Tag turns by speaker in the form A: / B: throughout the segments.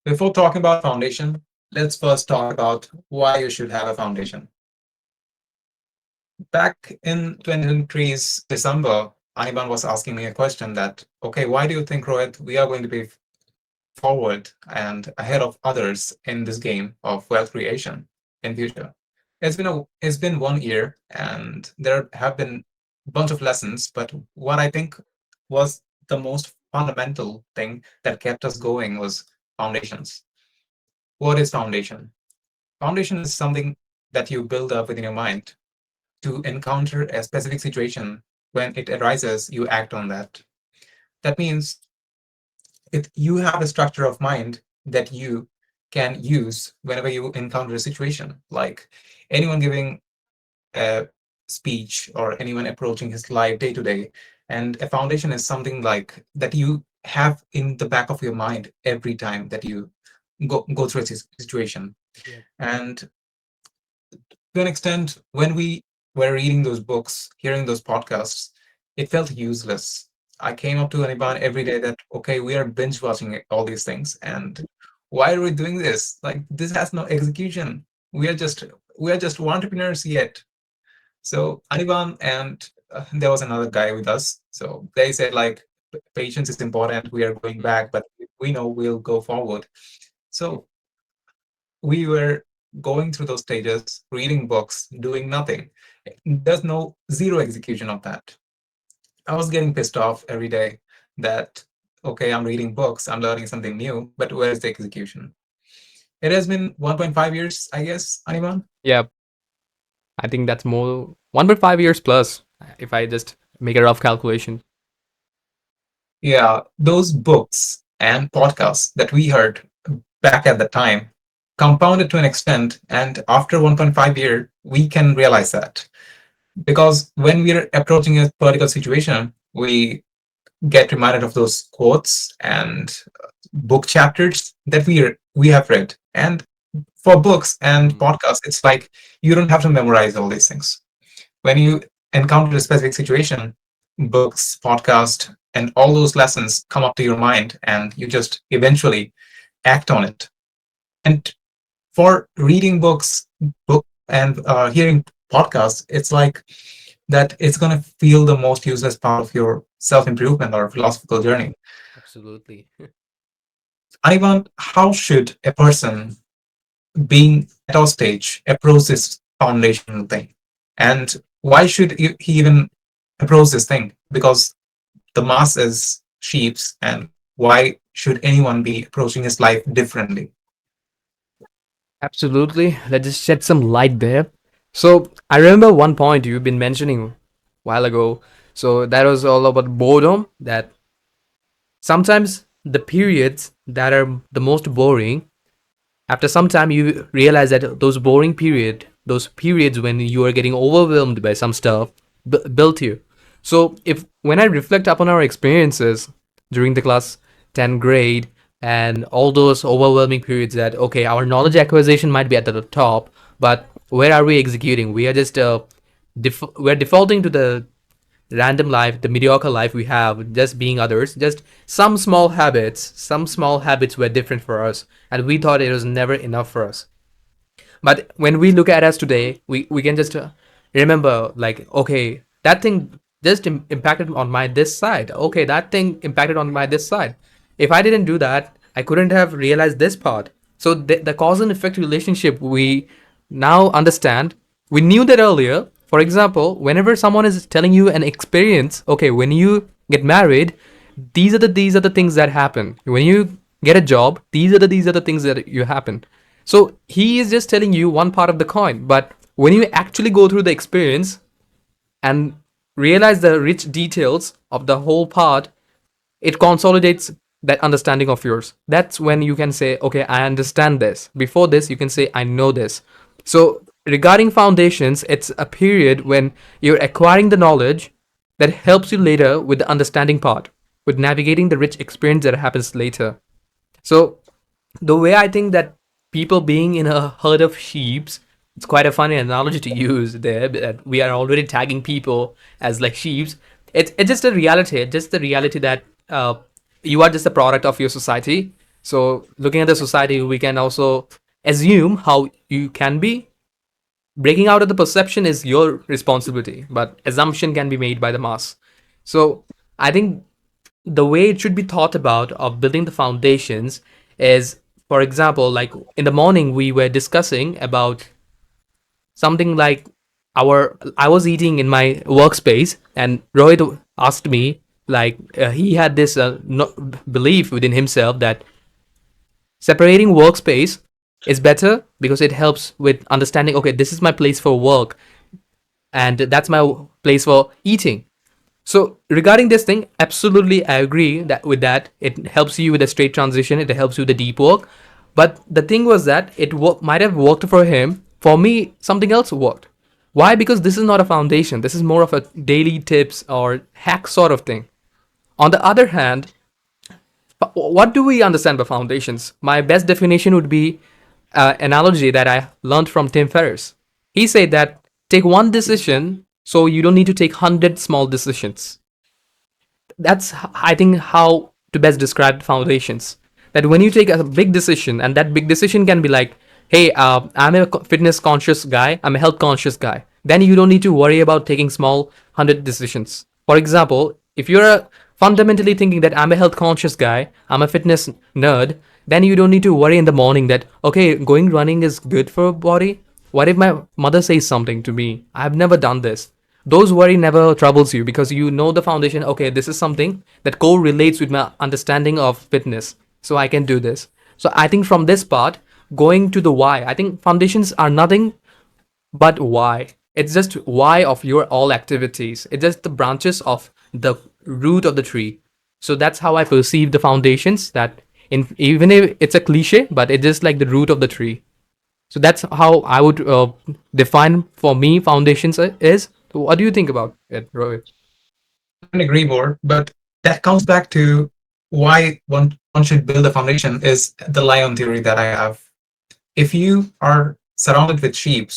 A: Before talking about foundation, let's first talk about why you should have a foundation. Back in 2023's December, Aniban was asking me a question that, okay, why do you think, Rohit, we are going to be forward and ahead of others in this game of wealth creation in future? It's been 1 year and there have been a bunch of lessons, but what I think was the most fundamental thing that kept us going was foundations. What is foundation? Foundation is something that you build up within your mind to encounter a specific situation. When it arises, you act on that. That means if you have a structure of mind that you can use whenever you encounter a situation, like anyone giving a speech or anyone approaching his life day to day. And a foundation is something like that you have in the back of your mind every time that you go through a situation.
B: Yeah.
A: And to an extent, when we were reading those books, hearing those podcasts, it felt useless. I came up to Aniban every day that, okay, we are binge watching all these things. And why are we doing this? Like, this has no execution. We are just we are just entrepreneurs yet. So Aniban and there was another guy with us. So they said like patience is important. We are going back, but we know we'll go forward. So we were going through those stages, reading books, doing nothing. There's no zero execution of that. I was getting pissed off every day that, okay, I'm reading books, I'm learning something new, but where is the execution? It has been 1.5 years, I guess, Animan.
B: Yeah, I think that's more 1.5 years plus, if I just make a rough calculation.
A: Yeah, those books and podcasts that we heard back at the time compounded to an extent, and after 1.5 year, we can realize that. Because when we're approaching a political situation, we get reminded of those quotes and book chapters that we have read. And for books and
B: Mm.
A: podcasts, it's like you don't have to memorize all these things. When you encounter a specific situation, books, podcast, and all those lessons come up to your mind, and you just eventually act on it. And for reading books, book and hearing podcasts, it's like that it's going to feel the most useless part of your self improvement or philosophical journey.
B: Absolutely.
A: Ivan, how should a person being at our stage approach this foundational thing? And why should he even approach this thing? Because the mass is sheep's, and why should anyone be approaching his life differently?
B: Absolutely. Let's just shed some light there. So I remember one point you've been mentioning a while ago. So that was all about boredom. That sometimes the periods that are the most boring, after some time you realize that those periods when you are getting overwhelmed by some stuff, built you. So if when I reflect upon our experiences during the class 10 grade and all those overwhelming periods, that okay, our knowledge acquisition might be at the top, but where are we executing? We are just we're defaulting to the random life, the mediocre life we have, just being others. Just some small habits were different for us, and we thought it was never enough for us. But when we look at us today, we can just remember, like, okay, that thing just impacted on my this side. Okay, that thing impacted on my this side. If I didn't do that, I couldn't have realized this part. So the cause and effect relationship we now understand. We knew that earlier. For example, whenever someone is telling you an experience, okay, when you get married, these are the things that happen. When you get a job, these are the things that you happen. So he is just telling you one part of the coin, but when you actually go through the experience and realize the rich details of the whole part, it consolidates that understanding of yours. That's when you can say, okay, I understand this. Before this, you can say, I know this. So, regarding foundations, it's a period when you're acquiring the knowledge that helps you later with the understanding part, with navigating the rich experience that happens later. So, the way I think that people being in a herd of sheeps, it's quite a funny analogy to use there. That we are already tagging people as like sheeps. It's just a reality. It's just the reality that you are just a product of your society. So looking at the society, we can also assume how you can be. Breaking out of the perception is your responsibility, but assumption can be made by the mass. So I think the way it should be thought about of building the foundations is, for example, like in the morning we were discussing about something like our I was eating in my workspace and Rohit asked me like he had this no, belief within himself that separating workspace is better because it helps with understanding, okay, this is my place for work and that's my place for eating. So regarding this thing, absolutely I agree that with that it helps you with a straight transition, it helps you with the deep work. But the thing was that might have worked for him. For me, something else worked. Why? Because this is not a foundation. This is more of a daily tips or hack sort of thing. On the other hand, what do we understand by foundations? My best definition would be analogy that I learned from Tim Ferriss. He said that take one decision so you don't need to take 100 small decisions. That's, I think, how to best describe foundations. That when you take a big decision, and that big decision can be like, hey, I'm a fitness conscious guy, I'm a health conscious guy, then you don't need to worry about taking small 100 decisions. For example, if you're fundamentally thinking that I'm a health conscious guy, I'm a fitness nerd, then you don't need to worry in the morning that, okay, going running is good for body. What if my mother says something to me? I've never done this. Those worry never troubles you because you know the foundation, okay, this is something that correlates with my understanding of fitness, so I can do this. So I think from this part, going to the why, I think foundations are nothing but why. It's just why of your all activities. It's just the branches of the root of the tree. So that's how I perceive the foundations, that in even if it's a cliche, but it's just like the root of the tree. So that's how I would define for me foundations is. So what do you think about it, Rohit?
A: I couldn't agree more, but that comes back to why one should build a foundation is the lion theory that I have. If you are surrounded with sheep,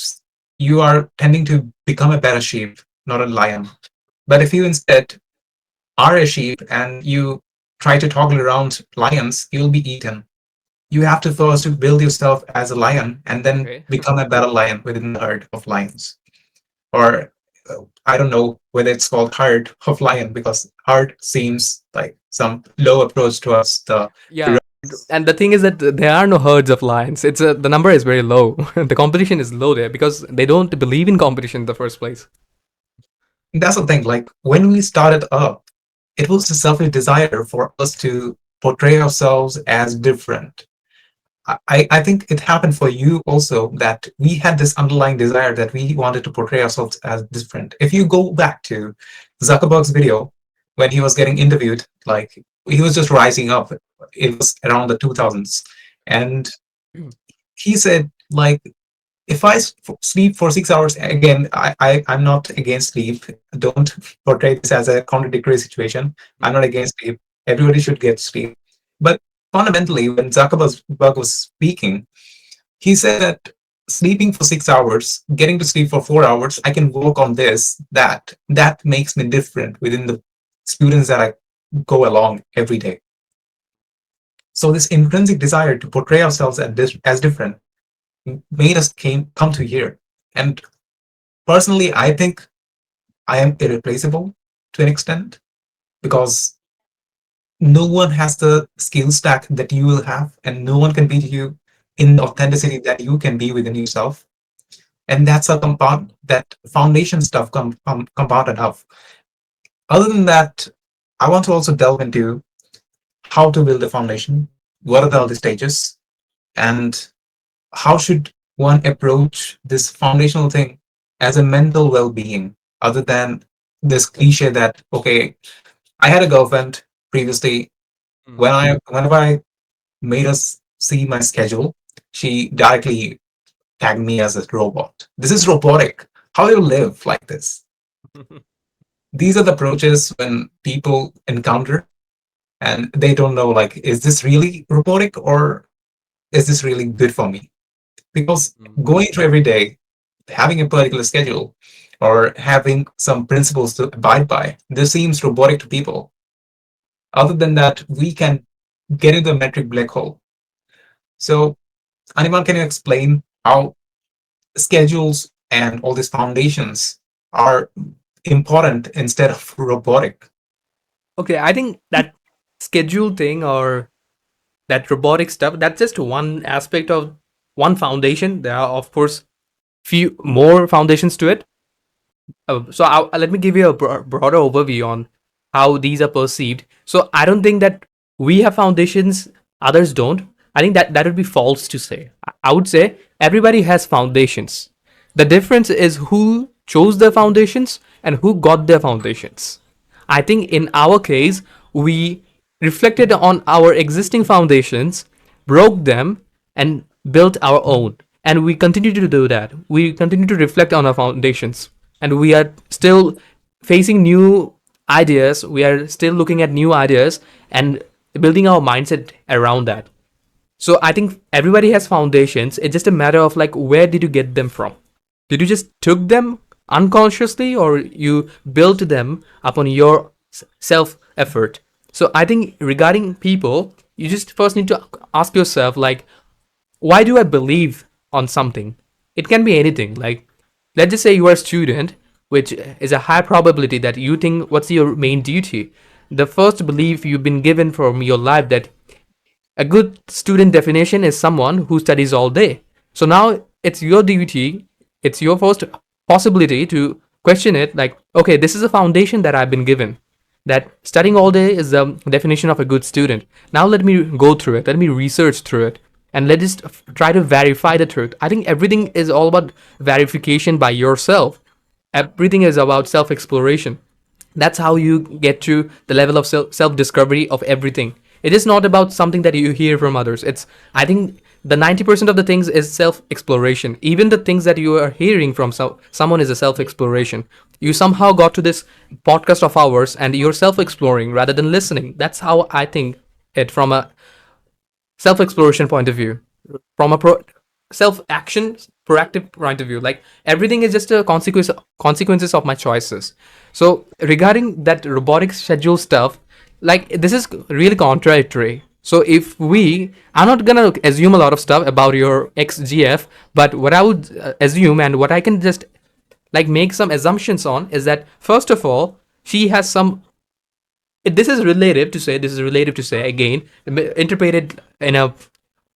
A: you are tending to become a better sheep, not a lion. But if you instead are a sheep and you try to toggle around lions, you'll be eaten. You have to first build yourself as a lion and then
B: Okay.
A: become a better lion within the herd of lions. Or I don't know whether it's called herd of lion because herd seems like some low approach towards the
B: Yeah. And the thing is that there are no herds of lions. The number is very low. The competition is low there because they don't believe in competition in the first place.
A: that's the thing. Like when we started up, it was a selfish desire for us to portray ourselves as different. I think it happened for you also that we had this underlying desire that we wanted to portray ourselves as different. If you go back to Zuckerberg's video when he was getting interviewed, like he was just rising up. It was around the 2000s. And he said, like, if I sleep for 6 hours, again, I'm not against sleep. Don't portray this as a contradictory situation. I'm not against sleep. Everybody should get sleep. But fundamentally, when Zuckerberg was speaking, he said that sleeping for 6 hours, getting to sleep for 4 hours, I can work on this, that makes me different within the students that I go along every day. So this intrinsic desire to portray ourselves as different made us come to here. And personally, I think I am irreplaceable to an extent because no one has the skill stack that you will have, and no one can beat you in the authenticity that you can be within yourself. And that's a compound that foundation stuff compounded of. Other than that, I want to also delve into how to build a foundation, what are all the stages, and how should one approach this foundational thing as a mental well-being other than this cliche that, okay, I had a girlfriend previously. Whenever I made us see my schedule, she directly tagged me as a robot. This is robotic. How do you live like this? These are the approaches when people encounter and they don't know, like, is this really robotic or is this really good for me? Because going through every day, having a particular schedule or having some principles to abide by, this seems robotic to people. Other than that, we can get into the metric black hole So, Animan, can you explain how schedules and all these foundations are important instead of robotic?
B: Okay, I think that schedule thing or that robotic stuff, that's just one aspect of one foundation. There are, of course, few more foundations to it. Let me give you a broader overview on how these are perceived. So I don't think that we have foundations, others don't. I think that that would be false to say. I would say everybody has foundations. The difference is who chose their foundations and who got their foundations. I think in our case, we reflected on our existing foundations, broke them, and built our own. And we continue to do that. We continue to reflect on our foundations. And we are still facing new ideas. We are still looking at new ideas and building our mindset around that. So I think everybody has foundations. It's just a matter of like, where did you get them from? Did you just took them unconsciously or you built them upon your self effort? So I think regarding people, you just first need to ask yourself like, why do I believe on something? It can be anything. Like, let's just say you are a student, which is a high probability that you think what's your main duty. The first belief you've been given from your life that a good student definition is someone who studies all day. So now it's your duty, it's your first possibility to question it like, okay, this is a foundation that I've been given. That studying all day is the definition of a good student. Now let me go through it, let me research through it, and let's just try to verify the truth. I think everything is all about verification by yourself. Everything is about self exploration. That's how you get to the level of self discovery of everything. It is not about something that you hear from others. It's, I think, the 90% of the things is self exploration. Even the things that you are hearing from someone is a self exploration. You somehow got to this podcast of ours and you're self exploring rather than listening. That's how I think it from a self exploration point of view, from a self action proactive point of view. Like everything is just a consequences of my choices. So regarding that robotic schedule stuff, like this is really contradictory. So if we, I'm not gonna assume a lot of stuff about your XGF, but what I would assume and what I can just like make some assumptions on is that first of all, she has some. This is relative to say. This is relative to say again, interpreted in a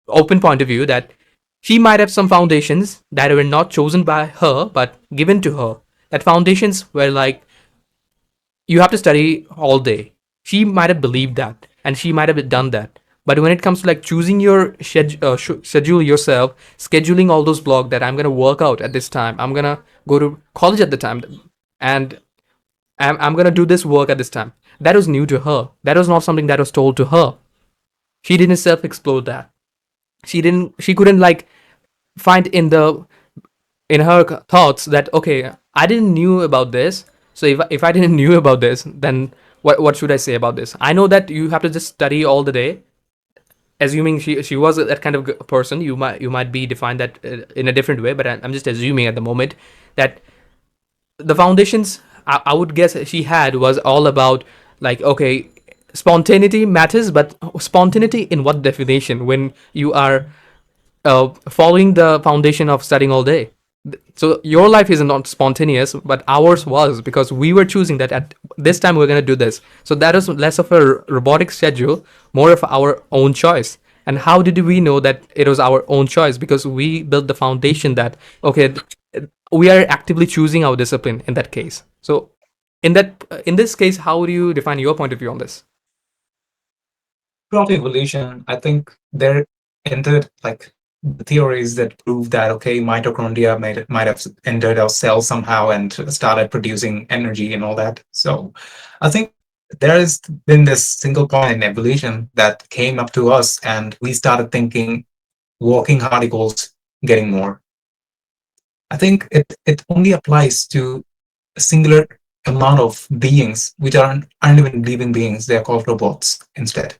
B: open point of view that she might have some foundations that were not chosen by her but given to her. That foundations were like you have to study all day. She might have believed that and she might have done that. But when it comes to like choosing your schedule yourself, scheduling all those blocks that I'm gonna work out at this time, I'm gonna go to college at the time, and I'm gonna do this work at this time. That was new to her. That was not something that was told to her. She didn't self-explore that. She couldn't like find in her thoughts that okay, I didn't knew about this. So if I didn't knew about this, then what should I say about this? I know that you have to just study all the day. Assuming she was that kind of person, you might be defined that in a different way, but I'm just assuming at the moment that the foundations I would guess she had was all about like okay, spontaneity matters, but spontaneity in what definition when you are following the foundation of studying all day. So your life is not spontaneous, but ours was because we were choosing that at this time we're going to do this. So that is less of a robotic schedule, more of our own choice. And how did we know that it was our own choice? Because we built the foundation that okay, we are actively choosing our discipline in that case. So in this case, how do you define your point of view on this?
A: Throughout evolution, I think there entered like the theories that prove that okay, mitochondria might have entered our cells somehow and started producing energy and all that. So I think there has been this single point in evolution that came up to us and we started thinking working hard equals getting more. I think it only applies to a singular amount of beings which aren't even living beings. They're called robots instead.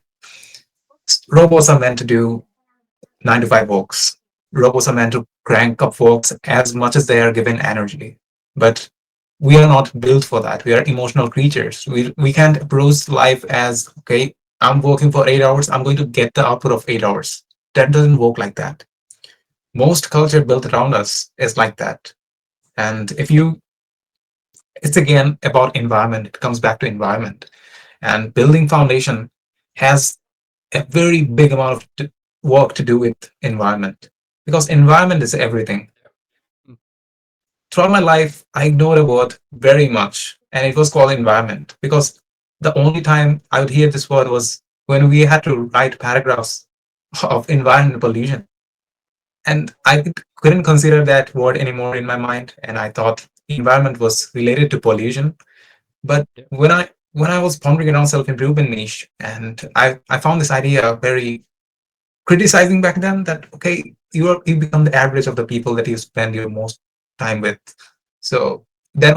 A: Robots are meant to do 9 to 5 works. Robots are meant to crank up works as much as they are given energy. But we are not built for that. We are emotional creatures. We can't approach life as okay, I'm working for 8 hours, I'm going to get the output of 8 hours that doesn't work like that. Most culture built around us is like that. And if you, it's again about environment, it comes back to environment. And building foundation has a very big amount of work to do with environment, because environment is everything.
B: Mm.
A: Throughout my life, I ignored a word very much, and it was called environment, because the only time I would hear this word was when we had to write paragraphs of environment pollution. And I couldn't consider that word anymore in my mind, and I thought environment was related to pollution. But
B: Yeah.
A: when I was pondering around self-improvement niche, and I found this idea very criticizing back then, that okay, you become the average of the people that you spend your most time with. So that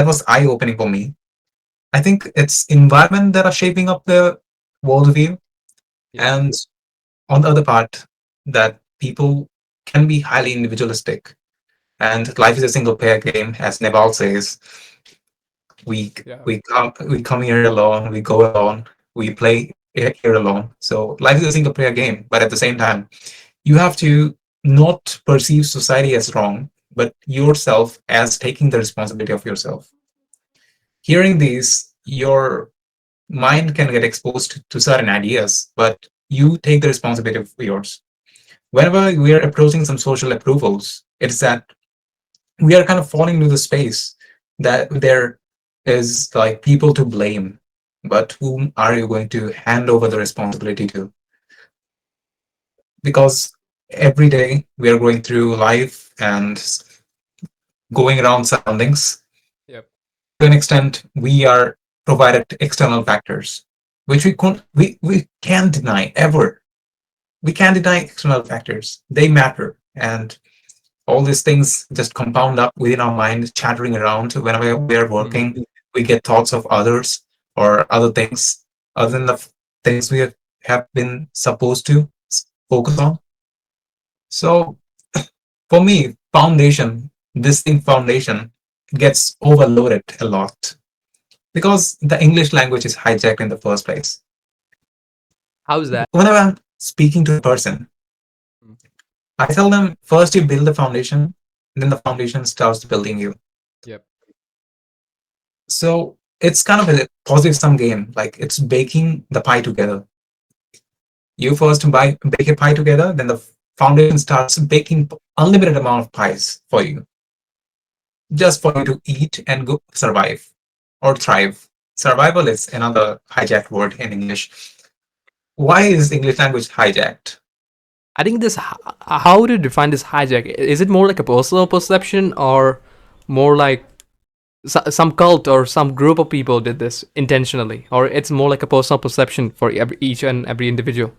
A: was eye-opening for me. I think it's environment that are shaping up the worldview,
B: Yeah.
A: and on the other part, that people can be highly individualistic, and life is a single player game, as Nebal says. we
B: Yeah.
A: we come here alone, we go alone, we play here alone. So life is a single player game, but at the same time, you have to not perceive society as wrong, but yourself as taking the responsibility of yourself. Hearing these, your mind can get exposed to certain ideas, but you take the responsibility for yours. Whenever we are approaching some social approvals, it's that we are kind of falling into the space that there is like people to blame, but whom are you going to hand over the responsibility to? Because every day we are going through life and going around surroundings.
B: Yep.
A: To an extent, we are provided external factors, which we can't deny ever. We can't deny external factors. They matter, and all these things just compound up within our mind, chattering around. Whenever we are
B: Mhm.
A: working, we get thoughts of others or other things other than the things we have been supposed to focus on. So for me, foundation, this thing foundation gets overloaded a lot because the English language is hijacked in the first place.
B: How's that?
A: Whenever I'm speaking to a person,
B: Mm.
A: I tell them first you build the foundation, then the foundation starts building you.
B: Yep.
A: So it's kind of a positive sum game, like it's baking the pie together. You first bake a pie together, then the foundation starts baking unlimited amount of pies for you, just for you to eat and go survive or thrive. Survival is another hijacked word in English. Why is English language hijacked?
B: I think this. How to define this hijack? Is it more like a personal perception, or more like some cult or some group of people did this intentionally, or it's more like a personal perception for each and every individual?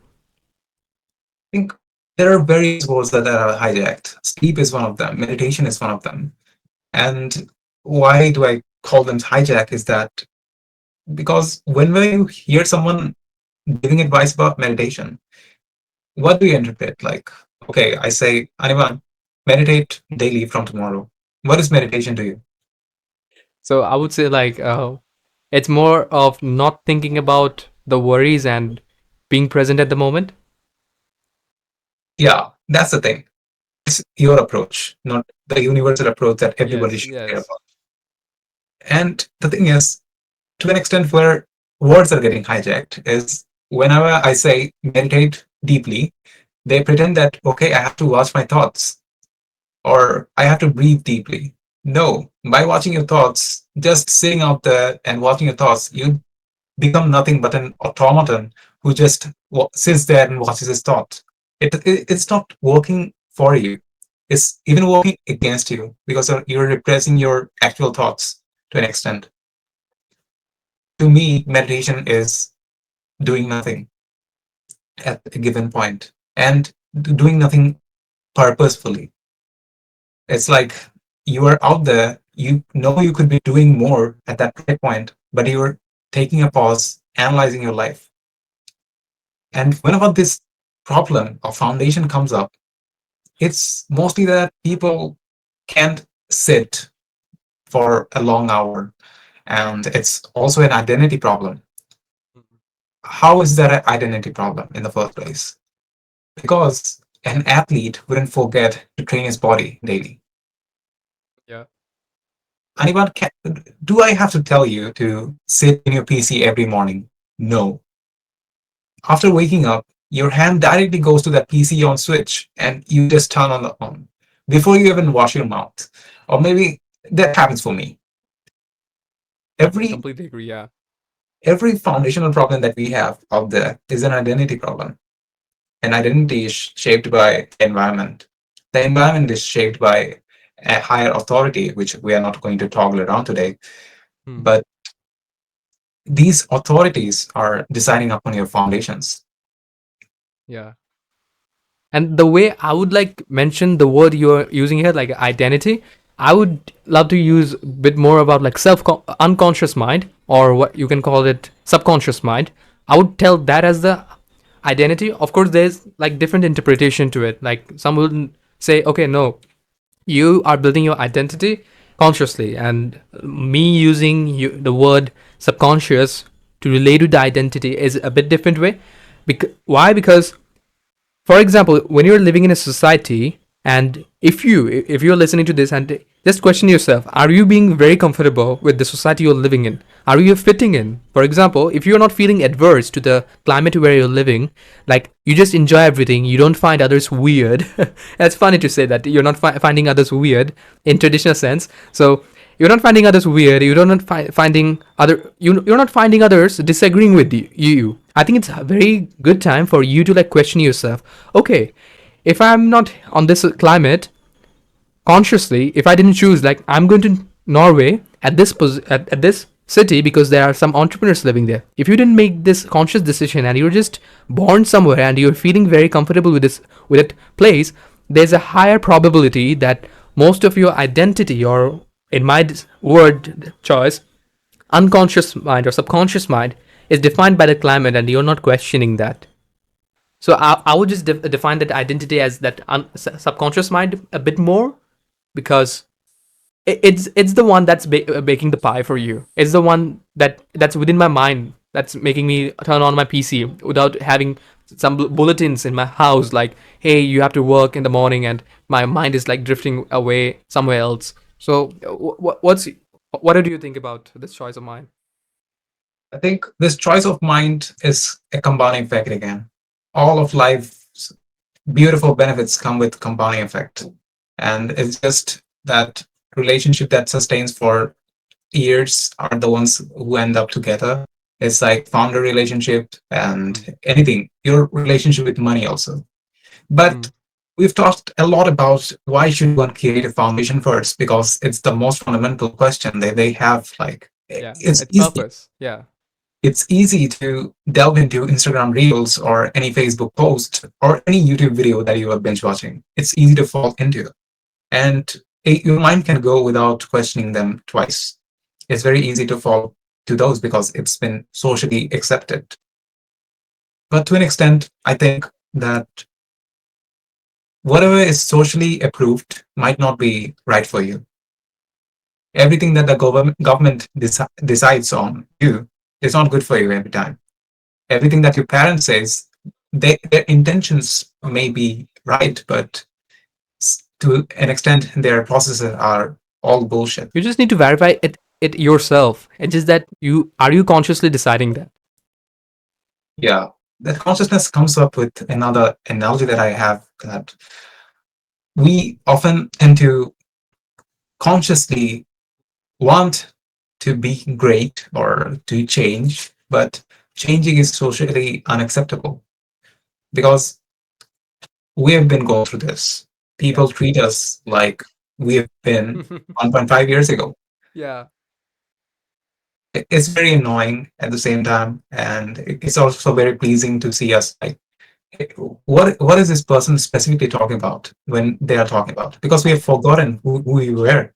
A: I think there are various words that are hijacked. Sleep is one of them. Meditation is one of them. And why do I call them hijack? Is that because whenever you hear someone giving advice about meditation, what do you interpret? Like, okay, I say, Anirban, meditate daily from tomorrow. What is meditation to you?
B: So I would say like it's more of not thinking about the worries and being present at the moment.
A: Yeah, that's the thing. It's your approach, not the universal approach that everybody
B: Yes,
A: should care
B: yes.
A: about. And the thing is, to an extent where words are getting hijacked is whenever I say meditate deeply, they pretend that, okay, I have to watch my thoughts or I have to breathe deeply. No, by watching your thoughts, just sitting out there and watching your thoughts, you become nothing but an automaton who just sits there and watches his thoughts. It's not working for you. It's even working against you because you're repressing your actual thoughts to an extent. To me, meditation is doing nothing at a given point and doing nothing purposefully. It's like you are out there, you know you could be doing more at that point, but you're taking a pause, analyzing your life. And whenever this problem or foundation comes up, it's mostly that people can't sit for a long hour. And it's also an identity problem. How is that an identity problem in the first place? because an athlete wouldn't forget to train his body daily.
B: Yeah.
A: Anyone can, do I have to tell you to sit in your PC every morning? No. After waking up, your hand directly goes to that PC on switch and you just turn on the on before you even wash your mouth. Or maybe that happens for me. Every
B: Completely agree. Yeah.
A: every foundational problem that we have out there is an identity problem. An identity is shaped by the environment. The environment is shaped by a higher authority, which we are not going to toggle around today.
B: Hmm.
A: But these authorities are deciding upon your foundations.
B: Yeah. And the way I would like mention the word you're using here, like identity, I would love to use a bit more about like unconscious mind, or what you can call it subconscious mind. I would tell that as the identity. Of course, there's like different interpretation to it. Like some would say, okay, no, you are building your identity consciously, and me using the word subconscious to relate to the identity is a bit different way. Why? Because for example, when you're living in a society, and if you're listening to this and just question yourself, are you being very comfortable with the society you're living in? Are you fitting in? For example, if you're not feeling adverse to the climate where you're living, like you just enjoy everything, you don't find others weird. It's funny to say that you're not finding others weird in traditional sense. So you're not finding others weird. You're not finding you're not finding others disagreeing with you. I think it's a very good time for you to like question yourself. Okay, if I'm not on this climate consciously, if I didn't choose, like I'm going to Norway at at this city because there are some entrepreneurs living there. If you didn't make this conscious decision and you're just born somewhere and you're feeling very comfortable with that place, there's a higher probability that most of your identity, or in my word choice, unconscious mind or subconscious mind, is defined by the climate, and you're not questioning that. So I would just define that identity as that subconscious mind a bit more, because it's the one that's baking the pie for you. It's the one that's within my mind, that's making me turn on my PC without having some bulletins in my house like, hey, you have to work in the morning, and my mind is like drifting away somewhere else. So what do you think about this choice of mine?
A: I think this choice of mind is a compounding effect again. All of life's beautiful benefits come with compounding effect. And it's just that relationship that sustains for years are the ones who end up together. It's like founder relationship and anything, your relationship with money also. But we've talked a lot about why should one create a foundation first, because it's the most fundamental question that they have. Like
B: Yeah,
A: it's
B: it's
A: easy
B: purpose. Yeah.
A: it's easy to delve into Instagram Reels or any Facebook post or any YouTube video that you are binge watching. It's easy to fall into, and your mind can go without questioning them twice. It's very easy to fall to those because it's been socially accepted. But to an extent, I think that whatever is socially approved might not be right for you. Everything that the government decides on you is not good for you every time. Everything that your parents says, their intentions may be right, but to an extent, their processes are all bullshit.
B: You just need to verify it yourself. It's just that you consciously deciding that.
A: Yeah, that consciousness comes up with another analogy that I have, that we often tend to consciously want to be great or to change, but changing is socially unacceptable because we have been going through this. People treat us like we have been 1.5 years ago.
B: Yeah.
A: It's very annoying at the same time, and it's also very pleasing to see us like, what is this person specifically talking about when they are talking about? Because we have forgotten who we were.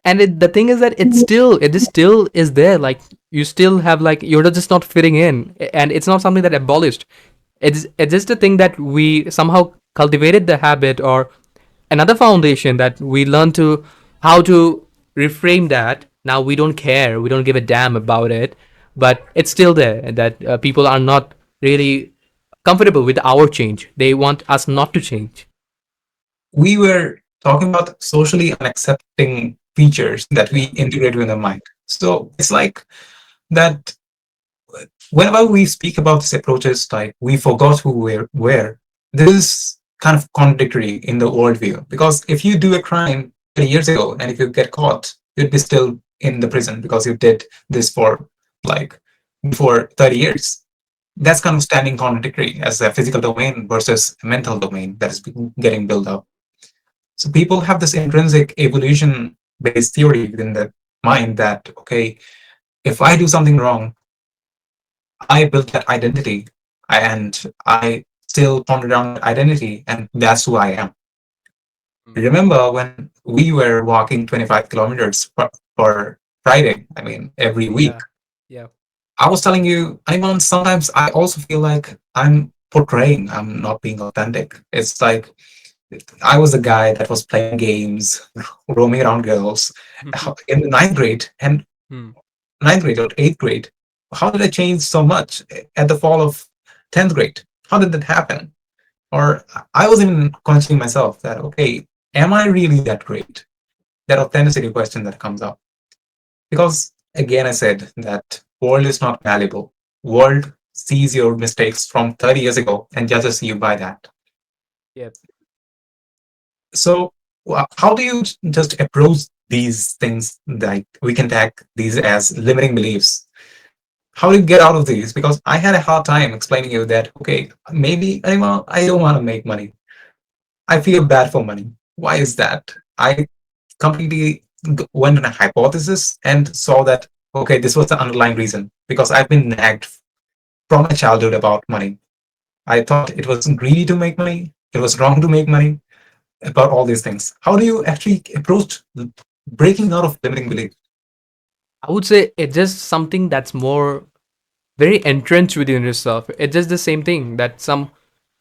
B: And the thing is that it is still is there. Like you still have, like, you're just not fitting in, and it's not something that abolished. It's just a thing that we somehow cultivated the habit, or another foundation that we learn to how to reframe that. Now we don't care, we don't give a damn about it, but it's still there, that people are not really comfortable with our change. They want us not to change.
A: We were talking about socially unaccepting features that we
B: Yeah.
A: integrate in the mind. So it's like that whenever we speak about these approaches, like we forgot who we're where, this is kind of contradictory in the worldview. Because if you do a crime 30 years ago and if you get caught, you'd be still in the prison because you did this for like before 30 years. That's kind of standing contradictory as a physical domain versus a mental domain that is getting built up. So people have this intrinsic evolution based theory within the mind that, okay, if I do something wrong, I built that identity and I still ponder down that identity, and that's who I am.
B: Mm.
A: Remember when we were walking 25 kilometers for Friday, I mean, every week,
B: Yeah. Yeah.
A: I was telling you, Ayman, sometimes I also feel like I'm portraying, I'm not being authentic. It's like I was the guy that was playing games, roaming around girls in the ninth grade, and
B: Hmm.
A: ninth grade or eighth grade. How did I change so much at the fall of 10th grade? How did that happen? Or I was even questioning myself that, okay, am I really that great? That authenticity question that comes up. Because again, I said that world is not malleable. World sees your mistakes from 30 years ago and judges you by that.
B: Yep.
A: So how do you just approach these things? Like we can tag these as limiting beliefs. How do you get out of these? Because I had a hard time explaining you that, okay, maybe I don't want to make money. I feel bad for money. Why is that? I completely went on a hypothesis and saw that, okay, this was the underlying reason because I've been nagged from my childhood about money. I thought it was greedy to make money. It was wrong to make money, about all these things. How do you actually approach breaking out of limiting belief?
B: I would say it's just something that's more very entrenched within yourself. It's just the same thing that some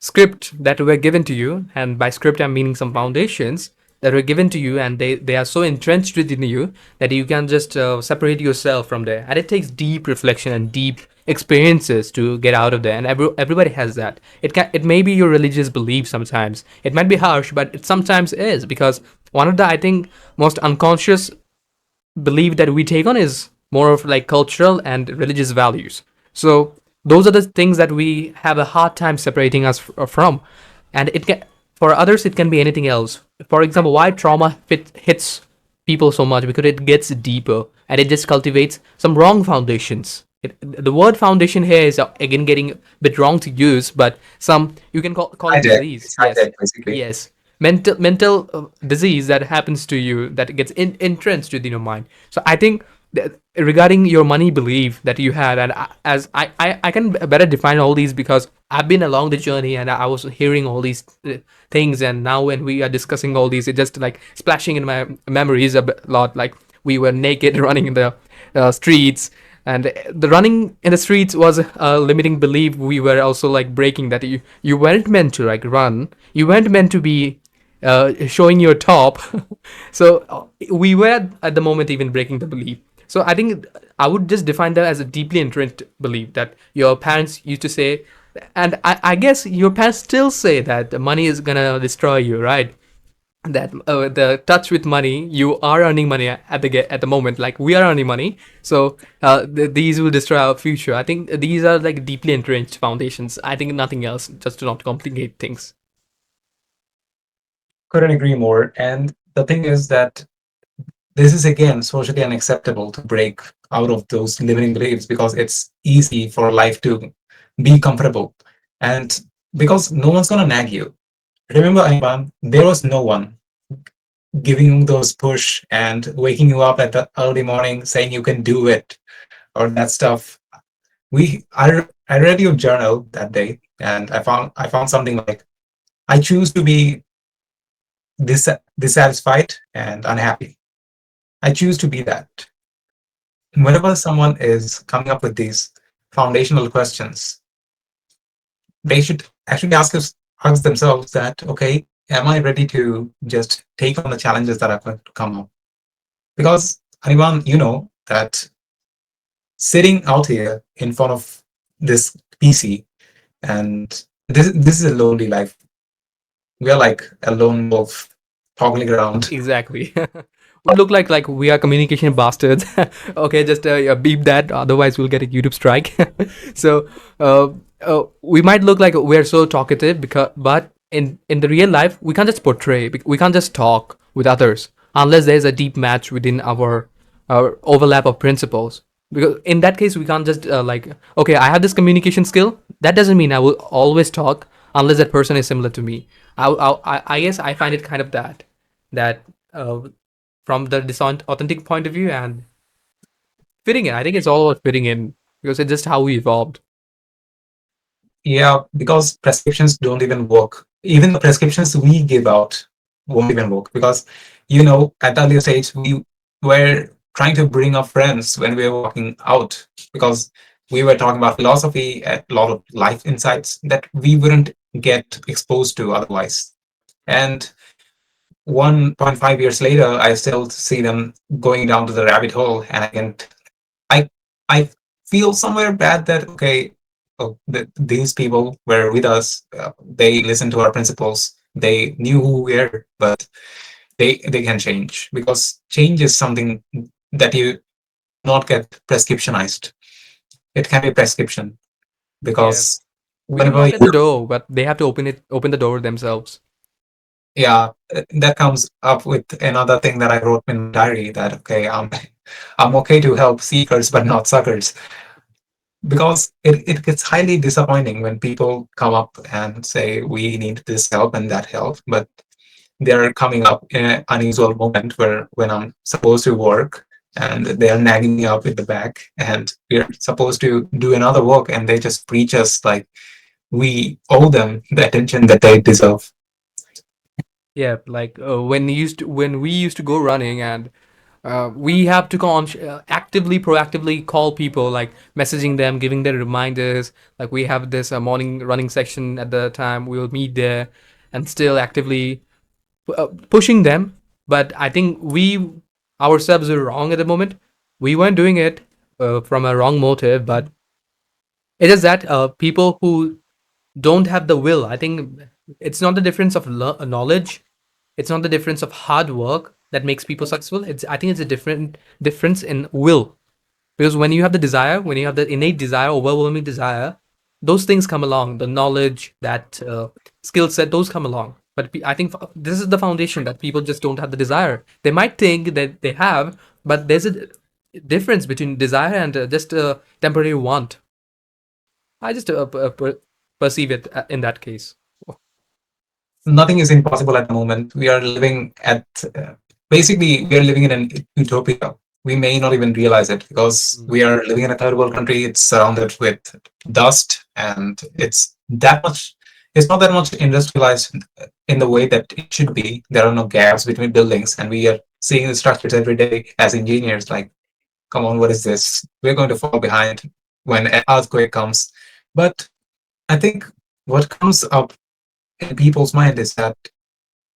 B: script that were given to you, and by script I'm meaning some foundations that were given to you, and they are so entrenched within you that you can just separate yourself from there. And it takes deep reflection and deep experiences to get out of there. And everybody has that. It may be your religious belief sometimes. It might be harsh, but it sometimes is because one of the I think most unconscious belief that we take on is more of like cultural and religious values. So those are the things that we have a hard time separating us from, and it can for others it can be anything else. For example, why trauma hits people so much because it gets deeper and it just cultivates some wrong foundations. The word foundation here is again getting a bit wrong to use, but some you can call
A: I
B: it
A: did.
B: disease.
A: It's high
B: Yes,
A: tech, basically.
B: yes, mental disease that happens to you that gets entrenched within your mind. So I think that regarding your money belief that you had, and as I can better define all these because I've been along the journey and I was hearing all these things, and now when we are discussing all these, it just like splashing in my memories lot. Like we were naked running in the streets, and the running in the streets was a limiting belief we were also like breaking, that you weren't meant to like run, you weren't meant to be showing your top. So we were at the moment even breaking the belief. So I think I would just define that as a deeply entrenched belief that your parents used to say, and I guess your parents still say that the money is gonna destroy you, right? That the touch with money, you are earning money at the moment, like we are earning money. So these will destroy our future. I think these are like deeply entrenched foundations. I think nothing else, just to not complicate things.
A: Couldn't agree more. And the thing is that this is again socially unacceptable to break out of those limiting beliefs because it's easy for life to be comfortable. And because no one's gonna nag you. Remember, Ayman, there was no one giving you those push and waking you up at the early morning saying you can do it or that stuff. I read your journal that day and I found something like I choose to be dissatisfied and unhappy. I choose to be that. Whenever someone is coming up with these foundational questions, they should actually ask themselves that, okay, am I ready to just take on the challenges that are going to come up? Because anyone, you know that sitting out here in front of this PC and this is a lonely life. We are like a lone wolf toggling around.
B: Exactly. We look like we are communication bastards. Okay, just beep that, otherwise we'll get a YouTube strike. So uh, we might look like we're so talkative, because but in the real life we can't just portray, we can't just talk with others unless there's a deep match within our overlap of principles. Because in that case we can't just like, okay, I have this communication skill, that doesn't mean I will always talk unless that person is similar to me. I guess I find it kind of that uh, from the authentic point of view and fitting in. I think it's all about fitting in, because it's just how we evolved.
A: Yeah, because prescriptions don't even work. Even the prescriptions we give out won't even work because, at the earlier stage, we were trying to bring our friends when we were walking out because we were talking about philosophy, a lot of life insights that we wouldn't get exposed to otherwise. And 1.5 years later, I still see them going down to the rabbit hole, and I I feel somewhere bad that okay, these people were with us. They listened to our principles. They knew who we were, but they can change because change is something that you not get prescriptionized. It can be prescription
B: Yeah,
A: because
B: we can
A: whenever
B: knock at the door, but they have to open the door themselves.
A: yeah, that comes up with another thing that I wrote in my diary that okay, I'm okay to help seekers but not suckers. Because it gets highly disappointing when people come up and say we need this help and that help, but they're coming up in an unusual moment where when I'm supposed to work and they're nagging me up in the back and we're supposed to do another work and they just preach us like we owe them the attention that they deserve.
B: Yeah, like when we used to go running, and we have to actively, proactively call people, like messaging them, giving them reminders. Like we have this morning running section at the time. We will meet there, and still actively pushing them. But I think we ourselves were wrong at the moment. We weren't doing it from a wrong motive, but it is that people who don't have the will. I think it's not the difference of knowledge. It's not the difference of hard work that makes people successful. I think it's a different difference in will. Because when you have the desire, when you have the innate desire, overwhelming desire, those things come along. The knowledge, that skill set, those come along. But I think this is the foundation, that people just don't have the desire. They might think that they have, but there's a difference between desire and just a temporary want. I just perceive it in that case.
A: Nothing is impossible at the moment. We are living at basically we are living in an utopia. We may not even realize it because
B: Mm.
A: we are living in a third world country. It's surrounded with dust, and it's not that much industrialized in the way that it should be. There are no gaps between buildings, and we are seeing the structures every day as engineers. Like, come on, what is this? We're going to fall behind when an earthquake comes. But I think what comes up in people's mind is that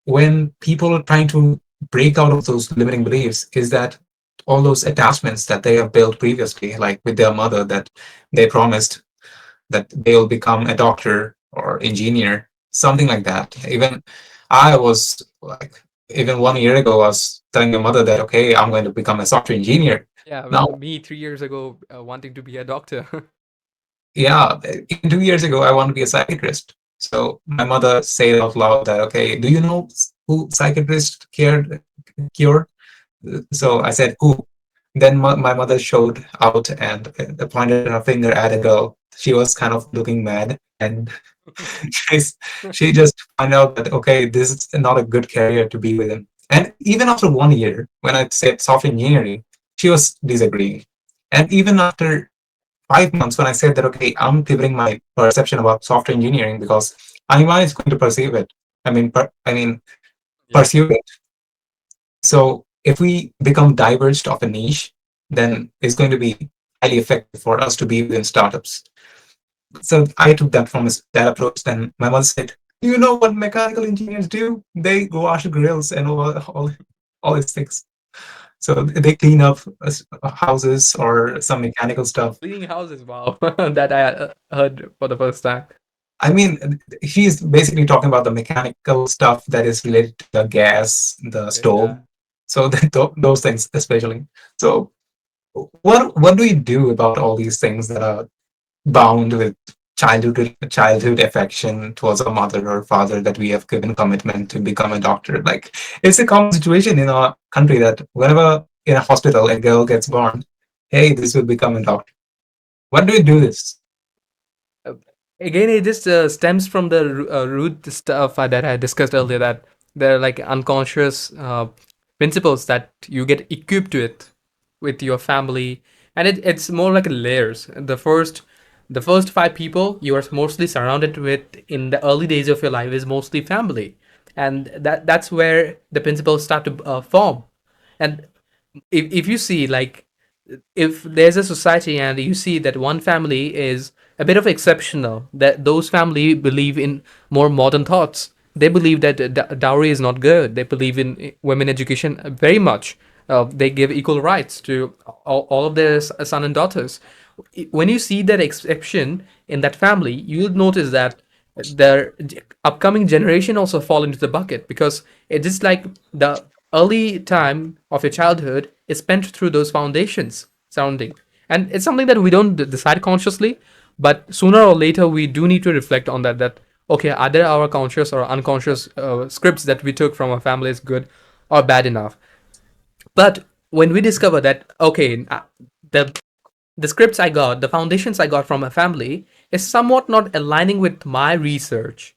A: when people are trying to break out of those limiting beliefs is that all those attachments that they have built previously, like with their mother, that they promised that they'll become a doctor or engineer, something like that. Even I was like, even 1 year ago, I was telling my mother that, okay, I'm going to become a software engineer.
B: Yeah,
A: Now,
B: well, me 3 years ago wanting to be a doctor.
A: yeah, even 2 years ago, I want to be a psychiatrist. So my mother said out loud that, okay, do you know who psychiatrists cure? So I said, who? Then my mother showed out and pointed her finger at a girl. She was kind of looking mad, and she's, she just found out that okay, this is not a good career to be within. And even after 1 year, when I said software engineering, she was disagreeing. And even after 5 months, when I said that okay, I'm pivoting my perception about software engineering because anyone is going to perceive it. I mean,
B: Yeah.
A: pursue it. So if we become diverged of a niche, then it's going to be highly effective for us to be within startups. So I took that approach. Then my mother said, "Do you know what mechanical engineers do? They wash grills and all these things. So they clean up houses or some mechanical stuff."
B: Cleaning houses, wow. That I heard for the first time.
A: I mean, he's basically talking about the mechanical stuff that is related to the gas, the stove.
B: Yeah.
A: So those things, especially. So what do we do about all these things that are bound with childhood affection towards our mother or father that we have given commitment to become a doctor? Like, it's a common situation in our country that whenever in a hospital a girl gets born, hey, this will become a doctor. What do we do this?
B: Uh, Again, it just stems from the root stuff that I discussed earlier, that there are like unconscious principles that you get equipped with your family, and it's more like layers. The first five people you are mostly surrounded with in the early days of your life is mostly family, and that's where the principles start to form. And if you see, like, if there's a society and you see that one family is a bit of exceptional, that those family believe in more modern thoughts, they believe that dowry is not good, they believe in women education very much, they give equal rights to all of their son and daughters. When you see that exception in that family, you'll notice that their upcoming generation also fall into the bucket, because it is like the early time of your childhood is spent through those foundations surrounding, and it's something that we don't decide consciously, but sooner or later we do need to reflect on that okay, are there our conscious or unconscious scripts that we took from our family is good or bad enough. But when we discover that, okay, the the scripts I got, the foundations I got from my family is somewhat not aligning with my research,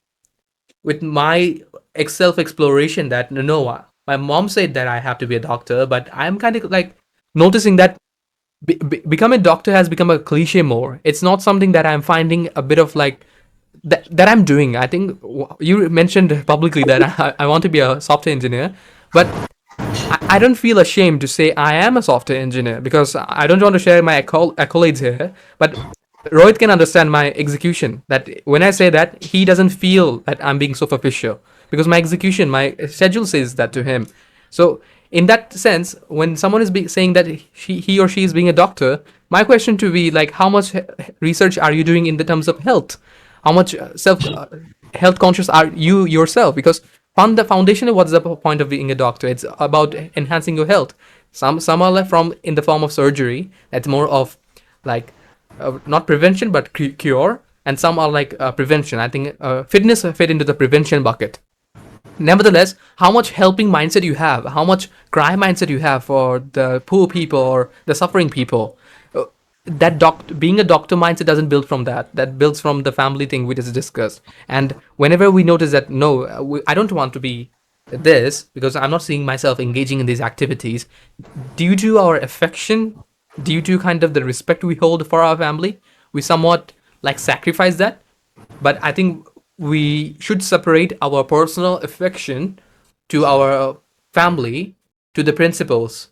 B: with my self exploration, that no, my mom said that I have to be a doctor, but I'm kind of like noticing that becoming a doctor has become a cliche more. It's not something that I'm finding a bit of like that I'm doing. I think you mentioned publicly that I want to be a software engineer, but I don't feel ashamed to say I am a software engineer, because I don't want to share my accolades here. But Rohit can understand my execution. That when I say that, he doesn't feel that I'm being superficial, because my execution, my schedule says that to him. So in that sense, when someone is saying that he or she is being a doctor, my question to be like, how much research are you doing in the terms of health? How much self health conscious are you yourself? Because on the foundation, what's the point of being a doctor? It's about enhancing your health. Some are left from in the form of surgery. That's more of like not prevention but cure, and some are like prevention. I think fitness fit into the prevention bucket. Nevertheless, how much helping mindset you have, how much cry mindset you have for the poor people or the suffering people, that being a doctor mindset doesn't build from that builds from the family thing we just discussed. And whenever we notice that no, I don't want to be this, because I'm not seeing myself engaging in these activities due to our affection, due to kind of the respect we hold for our family, we somewhat like sacrifice that. But I think we should separate our personal affection to our family to the principles,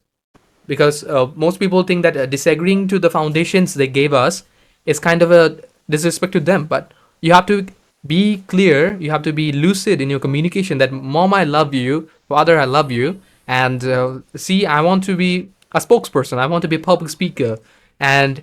B: because most people think that disagreeing to the foundations they gave us is kind of a disrespect to them. But you have to be clear, you have to be lucid in your communication, that mom, I love you, father, I love you, and see, I want to be a spokesperson, I want to be a public speaker, and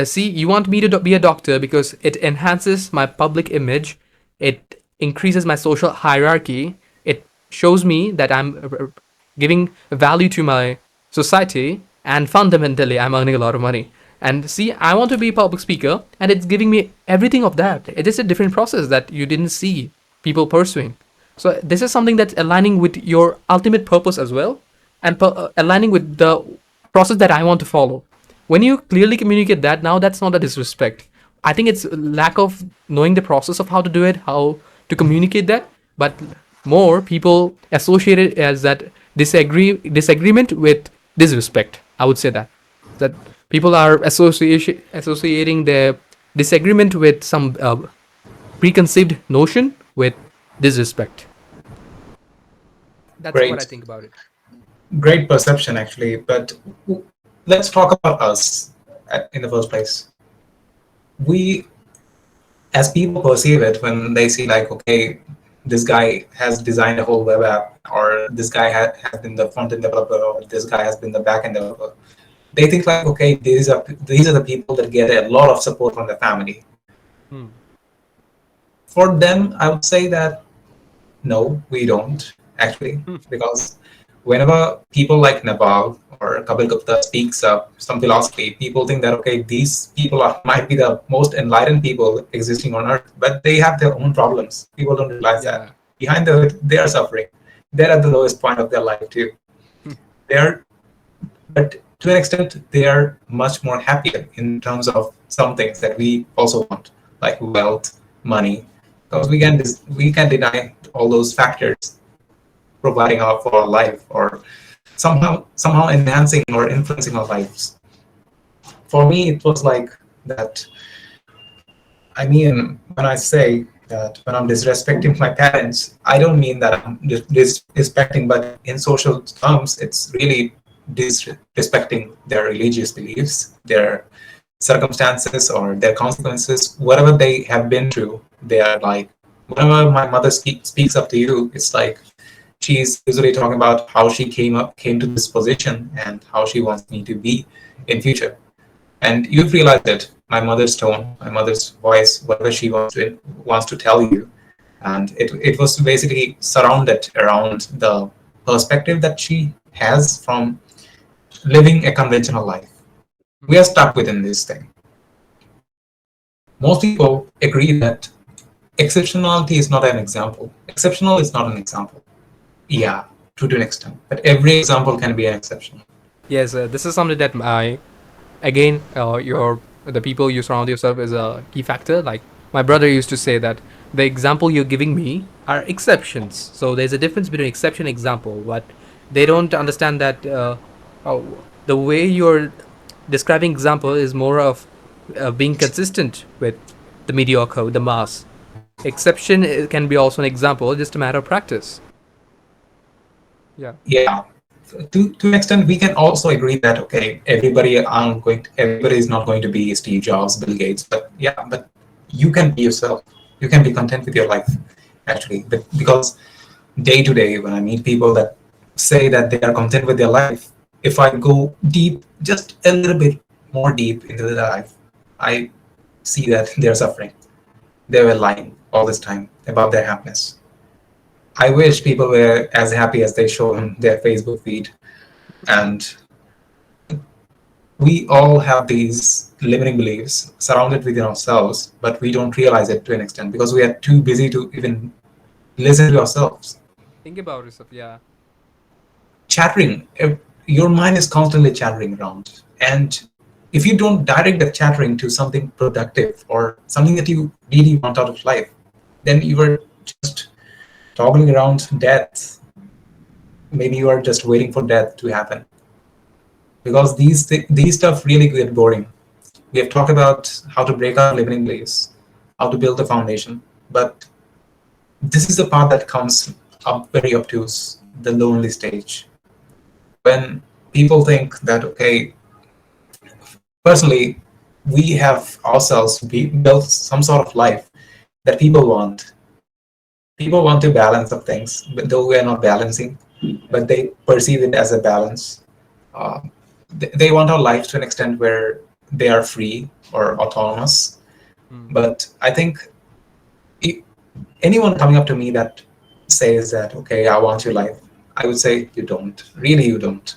B: see, you want me to be a doctor because it enhances my public image, it increases my social hierarchy, it shows me that I'm giving value to my society, and fundamentally I'm earning a lot of money. And see, I want to be a public speaker, and it's giving me everything of that. It is a different process that you didn't see people pursuing. So this is something that's aligning with your ultimate purpose as well, and aligning with the process that I want to follow. When you clearly communicate that, now that's not a disrespect. I think it's lack of knowing the process of how to do it, how to communicate that, but more people associate it as that disagreement with disrespect. I would say that people are associating their disagreement with some preconceived notion with disrespect. That's what I
A: Great,
B: think about it.
A: great perception actually. But let's talk about us in the first place. We, as people perceive it when they see like, okay, this guy has designed a whole web app, or this guy has been the front end developer, or this guy has been the back end developer, they think like, okay, these are the people that get a lot of support from the family.
B: Hmm.
A: For them, I would say that no, we don't actually, because whenever people like Naval or Kapil Gupta speaks up some philosophy, people think that okay, these people might be the most enlightened people existing on earth, but they have their own problems. People don't realize that
B: Yeah.
A: behind the hood, they are suffering. They're at the lowest point of their life too. They're, but to an extent, they are much more happier in terms of some things that we also want, like wealth, money, because we can deny all those factors providing for our life or somehow enhancing or influencing our lives. For me, it was like that. I mean, when I say that when I'm disrespecting my parents, I don't mean that I'm disrespecting, but in social terms, it's really disrespecting their religious beliefs, their circumstances, or their consequences, whatever they have been through. They are like, whenever my mother speaks up to you, it's like she's usually talking about how she came to this position and how she wants me to be in future. And you've realized it, my mother's tone, my mother's voice, whatever she wants to tell you, and it was basically surrounded around the perspective that she has from living a conventional life. We are stuck within this thing. Most people agree that exceptionality is not an example. Exceptional is not an example. Yeah, to an extent, but every example can be an exception.
B: Yes, this is something that I, again, your the people you surround yourself is a key factor. Like my brother used to say that the example you're giving me are exceptions. So there's a difference between exception and example. But they don't understand that oh, the way you're describing example is more of being consistent with the mediocre, the mass. Exception can be also an example, just a matter of practice. Yeah.
A: Yeah, to an extent, we can also agree that okay, everybody is not going to be Steve Jobs, Bill Gates, but yeah, but you can be yourself. You can be content with your life, actually. But because day to day, when I meet people that say that they are content with their life, if I go deep, just a little bit more deep into their life, I see that they're suffering. They were lying all this time about their happiness. I wish people were as happy as they show on their Facebook feed. And we all have these limiting beliefs surrounded within ourselves, but we don't realize it to an extent because we are too busy to even listen to ourselves.
B: Think about yourself. Yeah.
A: Chattering, your mind is constantly chattering around. And if you don't direct that chattering to something productive or something that you really want out of life, then you are just toggling around death. Maybe you are just waiting for death to happen because these stuff really get boring. We have talked about how to break our limiting beliefs, how to build the foundation, but this is the part that comes up very obtuse, the lonely stage. When people think that, okay, personally, we have ourselves built some sort of life that people want. People want to balance of things, but though we are not balancing, but they perceive it as a balance. Uh, they want our life to an extent where they are free or autonomous.
B: Mm.
A: But I think anyone coming up to me that says that, okay, I want your life, I would say you don't. Really, you don't.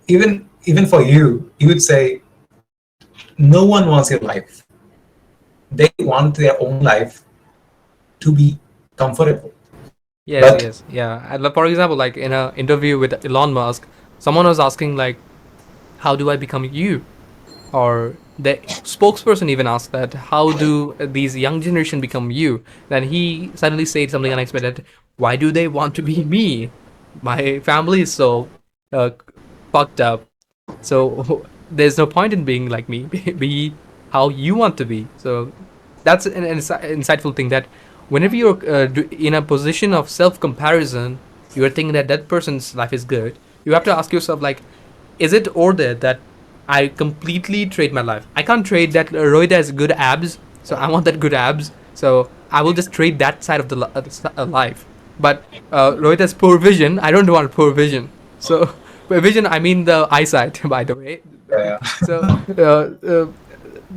A: Even for you would say no one wants your life. They want their own life to be comfortable.
B: Yes,
A: But
B: yes, yeah. For example, like in an interview with Elon Musk, someone was asking like, "How do I become you?" Or the spokesperson even asked that, "How do these young generation become you?" Then he suddenly said something unexpected. Why do they want to be me? My family is so uh, fucked up. So there's no point in being like me. Be how you want to be. So that's an insightful thing that whenever you're in a position of self comparison, you are thinking that that person's life is good. You have to ask yourself like, is it ordered that I completely trade my life? I can't trade that Rohit has good abs, so I want that good abs. So I will just trade that side of the life. But Rohit has poor vision. I don't want poor vision. So by vision, I mean the eyesight, by the way.
A: uh,
B: So uh,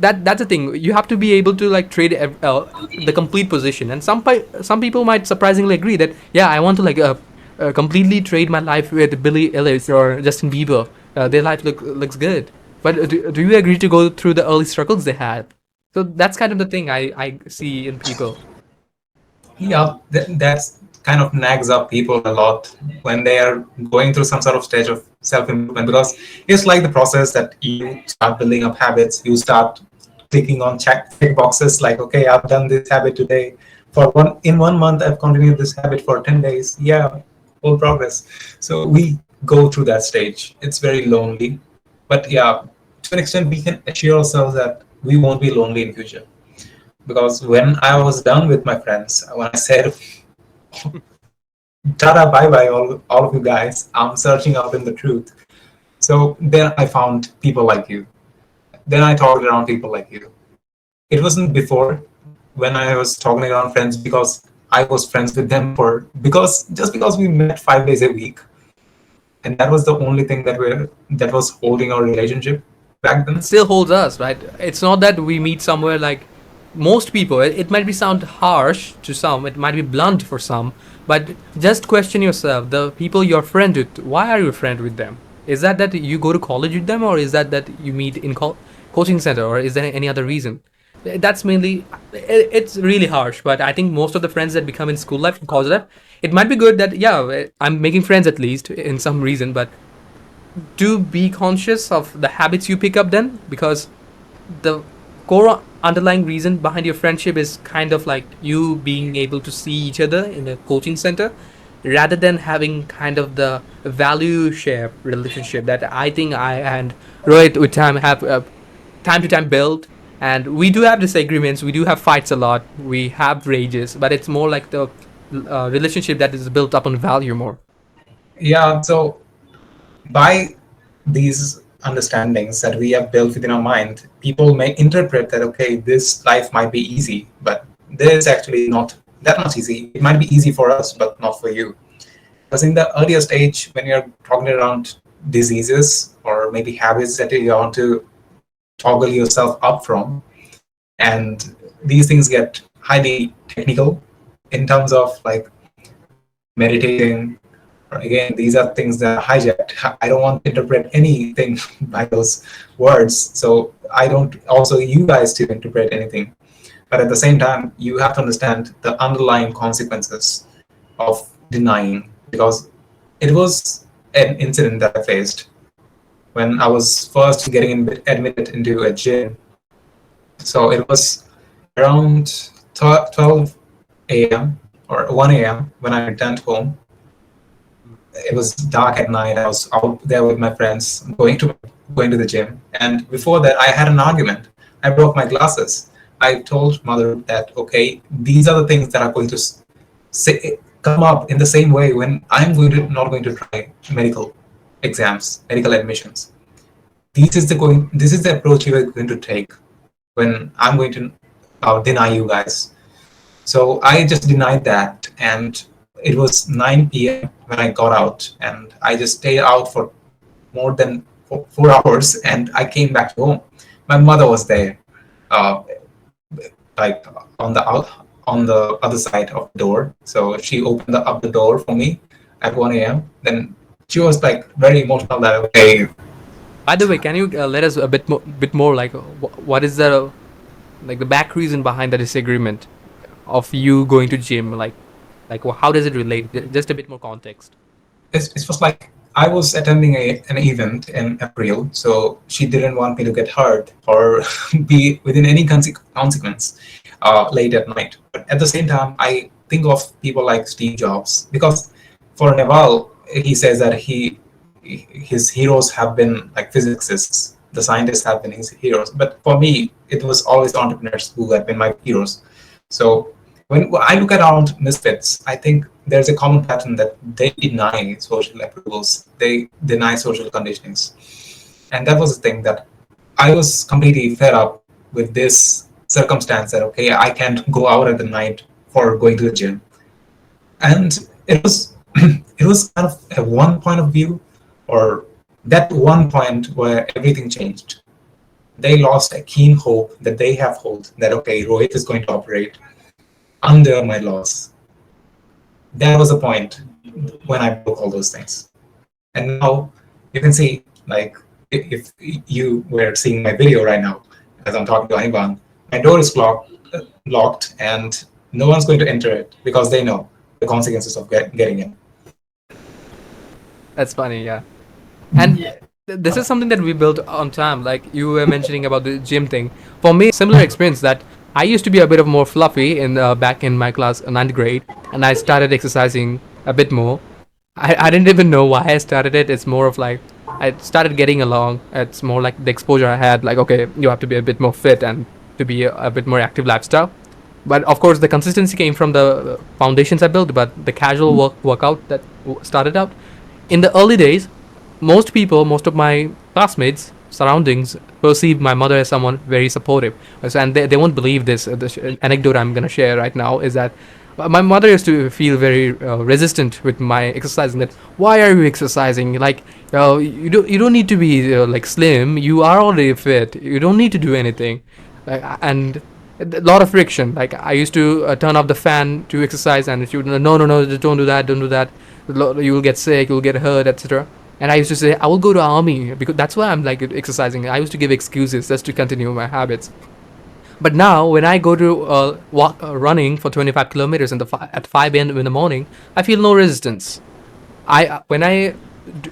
B: that's the thing. You have to be able to like trade the complete position, and some people might surprisingly agree that yeah, I want to like completely trade my life with Billie Eilish or Justin Bieber. Their life looks good, but do you agree to go through the early struggles they had? So that's kind of the thing I see in people.
A: Yeah, that's kind of nags up people a lot when they are going through some sort of stage of self-improvement, because it's like the process that you start building up habits, you start clicking on check boxes like, okay, I've done this habit today. For one month, I've continued this habit for 10 days. Yeah, full progress. So we go through that stage. It's very lonely. But yeah, to an extent, we can assure ourselves that we won't be lonely in future. Because when I was done with my friends, when I said Tata, bye bye, all of you guys. I'm searching out in the truth. So then I found people like you. Then I talked around people like you. It wasn't before when I was talking around friends because I was friends with them for because we met 5 days a week, and that was the only thing that was holding our relationship back then.
B: It still holds us, right? It's not that we meet somewhere like most people. It might be sound harsh to some, it might be blunt for some, but just question yourself. The people you're friend with, why are you friend with them? Is that you go to college with them, or is that you meet in coaching center, or is there any other reason? That's mainly. It's really harsh, but I think most of the friends that become in school life and college life, it might be good that yeah, I'm making friends at least in some reason, but do be conscious of the habits you pick up then, because the core underlying reason behind your friendship is kind of like you being able to see each other in a coaching center rather than having kind of the value share relationship that I think I and Rohit with time have time to time built. And we do have disagreements, we do have fights a lot, we have rages, but it's more like the relationship that is built up on value more.
A: Yeah, so by these understandings that we have built within our mind, people may interpret that, okay, this life might be easy, but this actually not that much easy. It might be easy for us, but not for you. Because in the earlier stage, when you're talking around diseases or maybe habits that you want to toggle yourself up from, and these things get highly technical in terms of like meditating. Again, these are things that are hijacked. I don't want to interpret anything by those words. So I don't also you guys to interpret anything. But at the same time, you have to understand the underlying consequences of denying, because it was an incident that I faced when I was first getting admitted into a gym. So it was around 12 a.m. or 1 a.m. when I returned home. It was dark at night. I was out there with my friends going to the gym. And before that, I had an argument. I broke my glasses. I told mother that, okay, these are the things that are going to come up in the same way when I'm not going to try medical exams, medical admissions. This is the approach you are going to take when I'm going to deny you guys. So I just denied that, and it was 9 p.m. when I got out, and I just stayed out for more than 4 hours, and I came back home. My mother was there, uh, like on the other side of the door. So she opened up the door for me at 1 a.m. Then she was like very emotional that, okay.
B: By the way, can you let us a bit more like what is the like the back reason behind the disagreement of you going to gym? Like how does it relate? Just a bit more context.
A: It was like I was attending an event in April, so she didn't want me to get hurt or be within any consequence late at night. But at the same time, I think of people like Steve Jobs, because for Naval, he says that his heroes have been like physicists, the scientists have been his heroes. But for me, it was always entrepreneurs who have been my heroes. So when I look around misfits, I think there's a common pattern that they deny social approvals, they deny social conditionings. And that was the thing that I was completely fed up with this circumstance that, okay, I can't go out at the night for going to the gym. And it was it was kind of a one point of view, or that one point where everything changed. they lost a keen hope that they have hold that, okay, Rohit is going to operate under my laws. That was the point when I broke all those things. And now you can see, like, if you were seeing my video right now, as I'm talking to Aniban, my door is locked, and no one's going to enter it because they know the consequences of getting in.
B: That's funny, yeah. And this is something that we built on time. Like you were mentioning about the gym thing. For me, similar experience that I used to be a bit of more fluffy in back in my class, ninth grade, and I started exercising a bit more. I didn't even know why I started it. It's more of like I started getting along. It's more like the exposure I had. Like, okay, you have to be a bit more fit and to be a bit more active lifestyle. But of course, the consistency came from the foundations I built. But the casual workout that started out in the early days, most of my classmates, surroundings perceive my mother as someone very supportive. And they won't believe this. Anecdote I'm gonna share right now is that my mother used to feel very resistant with my exercising. That why are you exercising? Like, you don't need to be like slim. You are already fit. You don't need to do anything. And a lot of friction. Like I used to turn off the fan to exercise, and she would no, just don't do that, don't do that. You will get sick, you will get hurt, etc. And I used to say I will go to army because that's why I'm like exercising. I used to give excuses just to continue my habits. But now, when I go to running for 25 kilometers at 5 a.m. in the morning, I feel no resistance. When I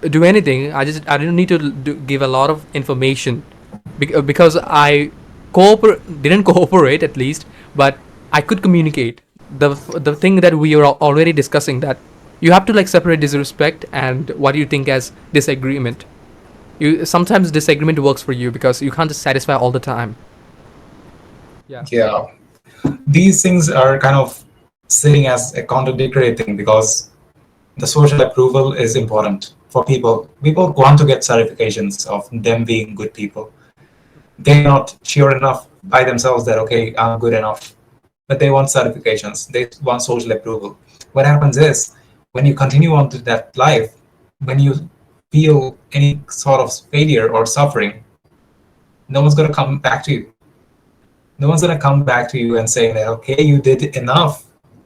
B: do anything, I don't need to give a lot of information because I didn't cooperate at least, but I could communicate. The thing that we are already discussing, that you have to like separate disrespect and what you think as disagreement. Sometimes disagreement works for you because you can't just satisfy all the time.
A: Yeah, these things are kind of sitting as a contradictory thing because the social approval is important for people. People want to get certifications of them being good people. They're not sure enough by themselves that, okay, I'm good enough, but they want certifications. They want social approval. What happens is when you continue on to that life, when you feel any sort of failure or suffering, no one's going to come back to you. No one's going to come back to you and say that, okay, you did enough.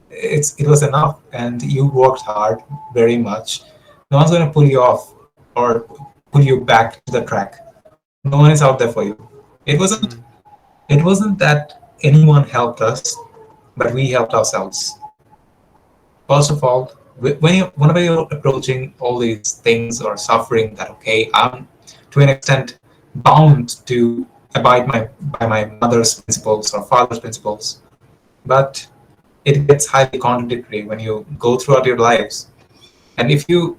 A: It was enough and you worked hard very much. No one's going to pull you off or pull you back to the track. No one is out there for you. It wasn't that anyone helped us, but we helped ourselves. First of all, whenever you're approaching all these things or suffering, that, okay, I'm to an extent bound to abide by my mother's principles or father's principles, but it gets highly contradictory when you go throughout your lives. And if you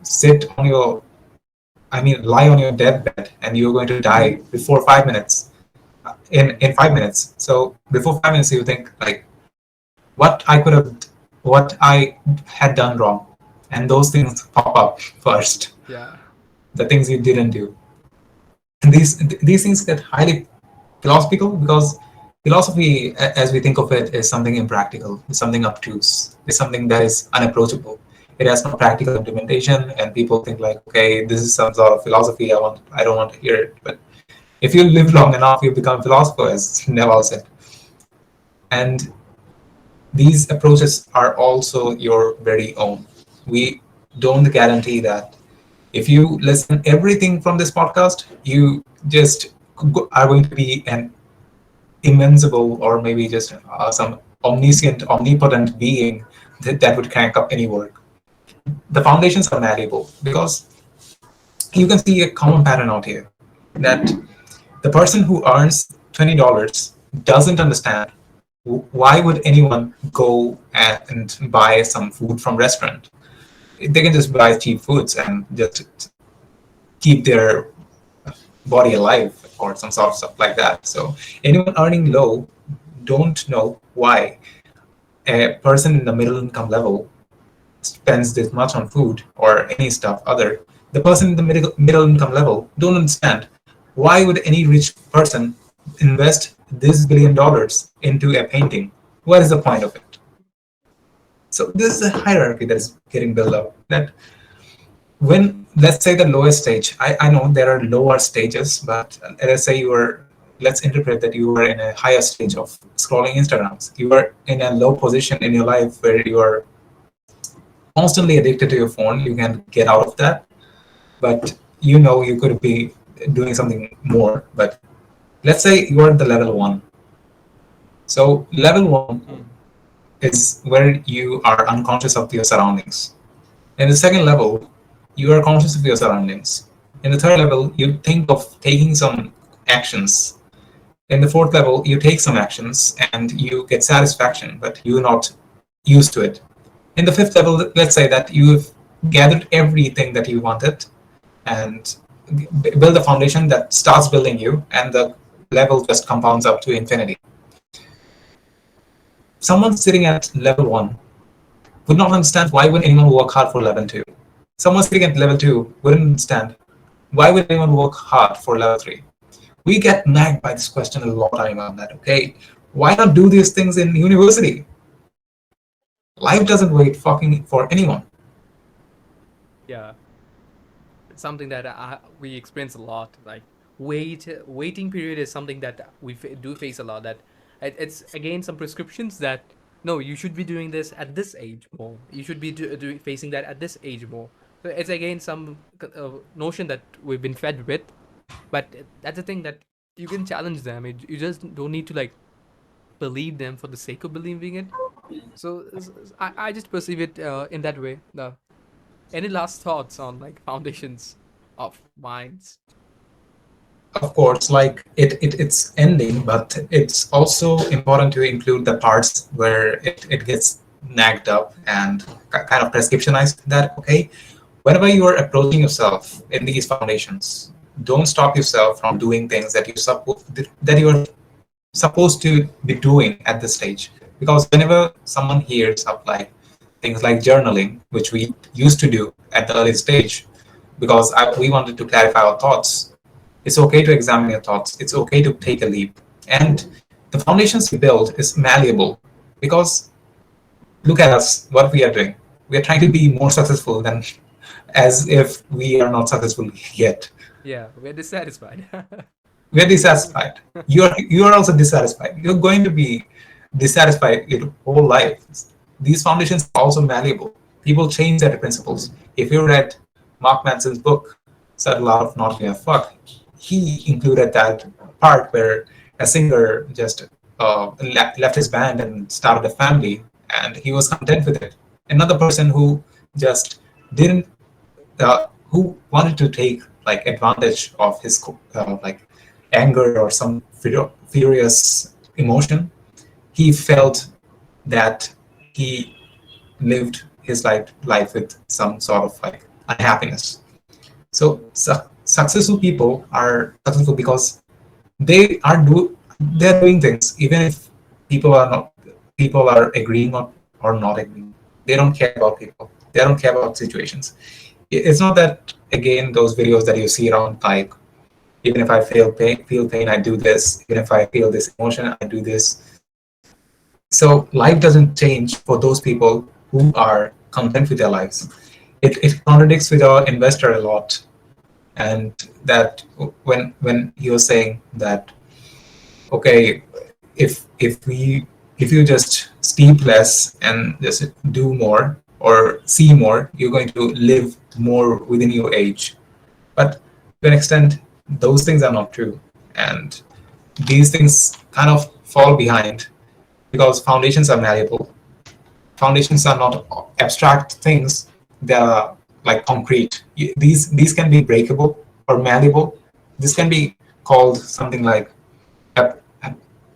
A: lie on your deathbed and you're going to die before 5 minutes, in 5 minutes. So before 5 minutes, you think like, what I had done wrong, and those things pop up first.
B: Yeah.
A: The things you didn't do, and these things get highly philosophical because philosophy, as we think of it, is something impractical. It's something obtuse. It's something that is unapproachable. It has no practical implementation, and people think like, okay, this is some sort of philosophy. I don't want to hear it. But if you live long enough, you become philosopher, as Naval said. And these approaches are also your very own. We don't guarantee that if you listen everything from this podcast, you just are going to be an invincible or maybe just some omniscient, omnipotent being that would crank up any work. The foundations are malleable because you can see a common pattern out here that the person who earns $20 doesn't understand why would anyone go and buy some food from restaurant. They can just buy cheap foods and just keep their body alive or some sort of stuff like that. So anyone earning low don't know why a person in the middle income level spends this much on food or any stuff other. The person in the middle income level don't understand why would any rich person invest this $1 billion into a painting. What is the point of it? So this is a hierarchy that is getting built up. That when, let's say, the lowest stage, I know there are lower stages, but let's say you are let's interpret that you are in a higher stage of scrolling Instagrams. You are in a low position in your life where you are constantly addicted to your phone. You can get out of that, but you know you could be doing something more. But let's say you are at the level one. So level one
B: Mm.
A: is where you are unconscious of your surroundings. In the second level, you are conscious of your surroundings. In the third level, you think of taking some actions. In the fourth level, you take some actions and you get satisfaction, but you're not used to it. In the fifth level, let's say that you've gathered everything that you wanted and build a foundation that starts building you, and the level just compounds up to infinity. Someone sitting at level one would not understand why would anyone work hard for level two. Someone sitting at level two wouldn't understand why would anyone work hard for level three. We get nagged by this question a lot, Iman, that okay, why not do these things in university? Life doesn't wait fucking for anyone.
B: Yeah, it's something that we experience a lot. Like waiting period is something that we do face a lot. That it's again some prescriptions that no, you should be doing this at this age more. You should be facing that at this age more. So it's again some notion that we've been fed with, but that's the thing that you can challenge them. You just don't need to like believe them for the sake of believing it. So I just perceive it in that way. The any last thoughts on like foundations of minds?
A: Of course, like it's ending, but it's also important to include the parts where it gets nagged up and kind of prescriptionized that, okay, whenever you are approaching yourself in these foundations, don't stop yourself from doing things that you are supposed to be doing at this stage. Because whenever someone hears of like things like journaling, which we used to do at the early stage, because we wanted to clarify our thoughts, it's okay to examine your thoughts. It's okay to take a leap. And the foundations we build is malleable because look at us, what we are doing. We are trying to be more successful than as if we are not successful yet.
B: Yeah, we're dissatisfied.
A: We're dissatisfied. You are also dissatisfied. You're going to be dissatisfied your whole life. These foundations are also malleable. People change their principles. If you read Mark Manson's book, Subtle Art of Not Giving a Fuck, he included that part where a singer just left his band and started a family, and he was content with it. Another person who just didn't, who wanted to take like advantage of his like anger or some furious emotion, he felt that he lived his life with some sort of like unhappiness. So successful people are successful because they're doing things even if people are agreeing or not agreeing. They don't care about people. They don't care about situations. It's not that again those videos that you see around like even if I feel pain, I do this. Even if I feel this emotion, I do this. So life doesn't change for those people who are content with their lives. It contradicts with our investor a lot, and that when he was saying that okay, if you just sleep less and just do more or see more, you're going to live more within your age. But to an extent, those things are not true, and these things kind of fall behind because foundations are malleable. Foundations are not abstract things; they are like concrete. These can be breakable or malleable. This can be called something like a,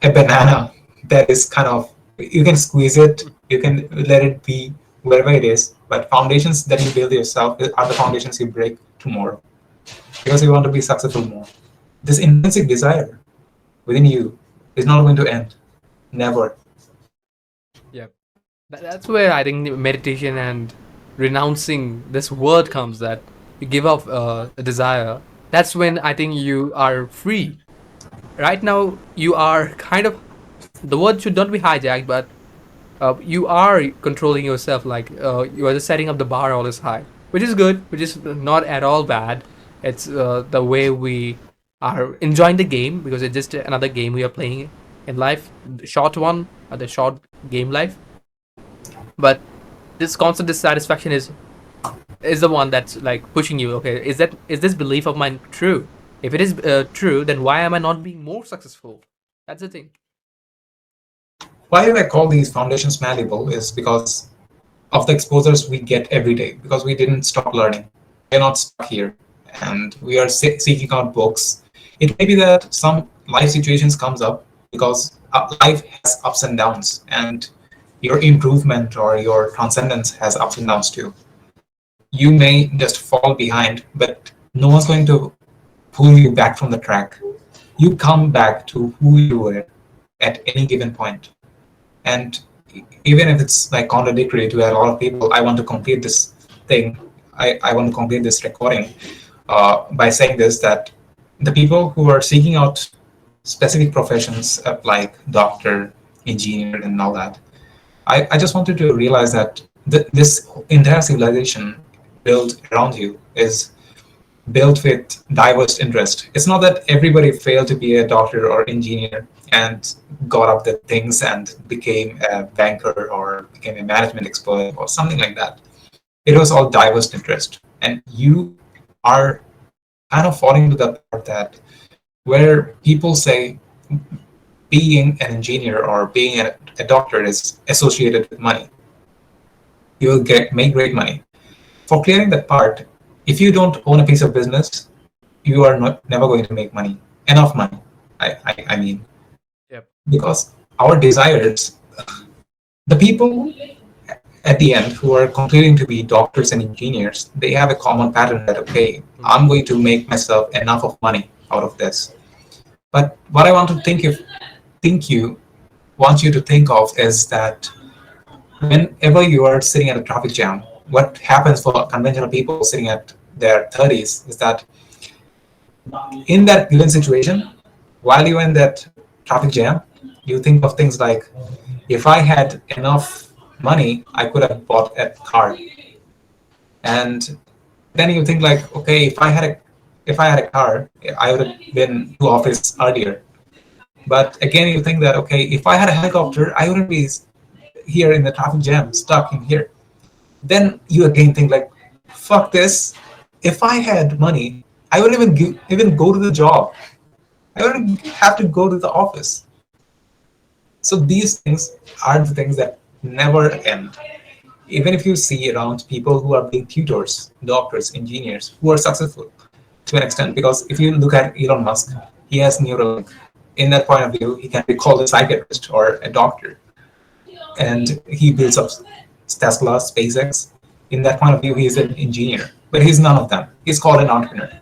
A: a banana that is kind of you can squeeze it, you can let it be wherever it is. But foundations that you build yourself are the foundations you break tomorrow because you want to be successful more. This intrinsic desire within you is not going to end. Never.
B: Yeah, that's where I think meditation and renouncing this word comes, that you give up a desire. That's when I think you are free. Right now, you are kind of, the word should not be hijacked, but you are controlling yourself. Like you are just setting up the bar always high, which is good, which is not at all bad. It's the way we are enjoying the game because it's just another game we are playing in life, the short one, or the short game life. But this constant dissatisfaction is the one that's like pushing you. Okay, is this belief of mine true? If it is true, then why am I not being more successful? That's the thing.
A: Why I call these foundations malleable is because of the exposures we get every day, because we didn't stop learning. We're not stuck here, and we are seeking out books. It may be that some life situations comes up because life has ups and downs, and your improvement or your transcendence has ups and downs too. You may just fall behind, but no one's going to pull you back from the track. You come back to who you were at any given point. And even if it's like contradictory to a lot of people, I want to complete this thing. I want to complete this recording by saying this, that the people who are seeking out specific professions like doctor, engineer, and all that, I just wanted to realize that this entire civilization built around you is built with diverse interest. It's not that everybody failed to be a doctor or engineer and got up the things and became a banker or became a management expert or something like that. It was all diverse interest. And you are kind of falling into the part that where people say being an engineer or being a doctor is associated with money. You will make great money. For clearing that part, if you don't own a piece of business, you are never going to make money, enough money. I mean,
B: Yep.
A: because our desires, the people at the end who are concluding to be doctors and engineers, they have a common pattern that, okay, I'm going to make myself enough of money out of this. But what I want to want you to think of is that whenever you are sitting at a traffic jam, what happens for conventional people sitting at their 30s is that in that given situation, while you're in that traffic jam, you think of things like, if I had enough money, I could have bought a car. And then you think like, okay, if I had a car, I would have been to office earlier. But again, you think that, okay, if I had a helicopter, I wouldn't be here in the traffic jam, stuck in here. Then you again think like, fuck this. If I had money, I wouldn't even go to the job. I wouldn't have to go to the office. So these things are the things that never end. Even if you see around people who are being tutors, doctors, engineers, who are successful to an extent, because if you look at Elon Musk, he has Neuralink. In that point of view, he can be called a psychiatrist or a doctor. And he builds up Tesla, SpaceX. In that point of view, he is an engineer, but he's none of them. He's called an entrepreneur.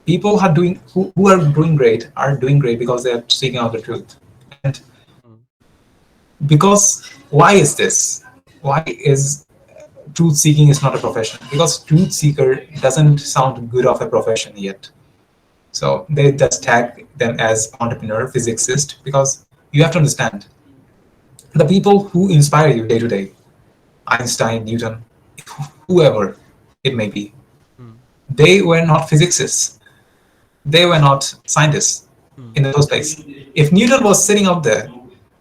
A: People who are doing great are doing great because they're seeking out the truth. And because why is this? Why is truth seeking is not a profession? Because truth seeker doesn't sound good of a profession yet. So they just tag them as entrepreneur, physicist, because you have to understand the people who inspire you day to day, Einstein, Newton, whoever it may be, they were not physicists. They were not scientists in the first place. If Newton was sitting out there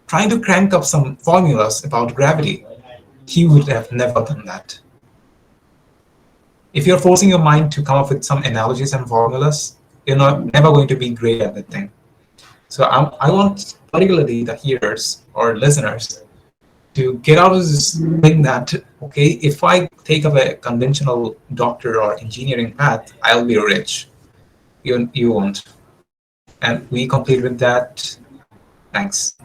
A: trying to crank up some formulas about gravity, he would have never done that. If you're forcing your mind to come up with some analogies and formulas, you're never going to be great at that thing. So I want particularly the hearers or listeners to get out of this thing that, okay, if I take up a conventional doctor or engineering path, I'll be rich. You won't. And we complete with that. Thanks.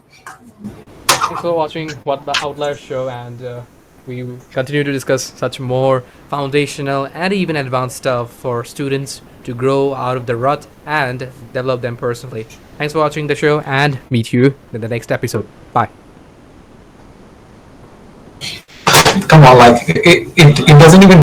B: Thanks for watching What the Outliers Show, and we will continue to discuss such more foundational and even advanced stuff for students to grow out of the rut and develop them personally. Thanks for watching the show, and meet you in the next episode. Bye.
A: Come on, like it doesn't even